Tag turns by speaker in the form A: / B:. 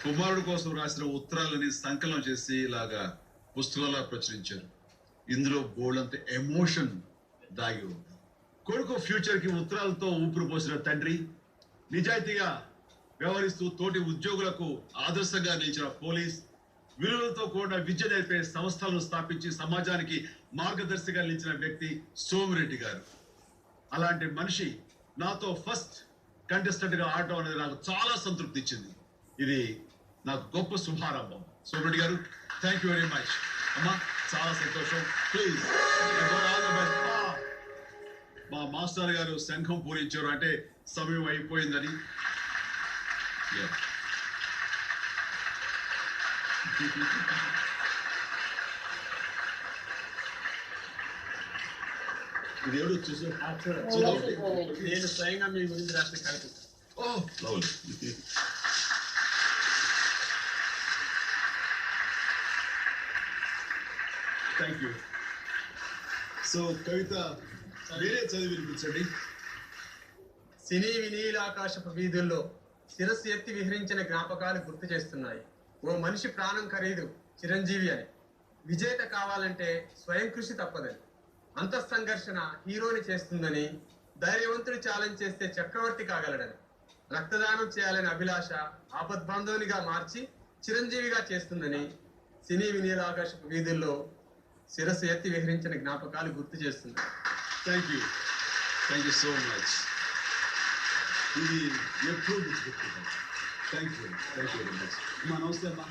A: కుమారుడు కోసం రాసిన ఉత్తరాలని సంకలనం చేసి ఇలాగా పుస్తకంలా ప్రచురించారు. ఇందులో బోల్డంత ఎమోషన్ దాగి ఉంది. కొడుకు ఫ్యూచర్ కి ఉత్తరాలతో ఊపిరి పోసిన తండ్రి, నిజాయితీగా వ్యవహరిస్తూ తోటి ఉద్యోగులకు ఆదర్శంగా నిలిచిన పోలీస్, విలువలతో కూడిన విద్య నేర్పే సంస్థలను స్థాపించి సమాజానికి మార్గదర్శిగా నిలిచిన వ్యక్తి సోమిరెడ్డి గారు. అలాంటి మనిషి నాతో ఫస్ట్ కంటెస్టెంట్ గా ఆడటం అనేది నాకు చాలా సంతృప్తి ఇచ్చింది. ఇది నాకు గొప్ప శుభారంభం. సోమిరెడ్డి గారు, థ్యాంక్ యూ వెరీ మచ్. అమ్మా, చాలా సంతోషం. ప్లీజ్ మా మాస్టర్ గారు శంఖం పూరించారు అంటే సమయం అయిపోయిందని. ఇది ఎవరు చూసి
B: నేను స్వయంగా మీ గురించి రాసిన కవిత.
A: Thank you. సో కవిత మీరే చదివి వినిపించండి.
B: సినీ వినీలాకాశపు వీధుల్లో శిరస్సు ఎత్తి విహరించిన జ్ఞాపకాలు గుర్తు చేస్తున్నాయి. ఓ మనిషి ప్రాణం ఖరీదు చిరంజీవి అని. విజేత కావాలంటే స్వయం కృషి తప్పదని. అంతఃసంఘర్షణ హీరోని చేస్తుందని. ధైర్యవంతుడు ఛాలెంజ్ చేస్తే చక్రవర్తి కాగలడని. రక్తదానం చేయాలని అభిలాష ఆపద్బాంధవునిగా మార్చి చిరంజీవిగా చేస్తుందని. సినీ వినీలాకాశపు వీధుల్లో శిరస్సు ఎత్తి విహరించిన జ్ఞాపకాలు గుర్తు చేస్తున్నాయి.
A: Thank you so much. ఇది ఎప్పుడు గుర్తుపెట్టుకుంటాం. Thank you very much. నమస్తే అమ్మా.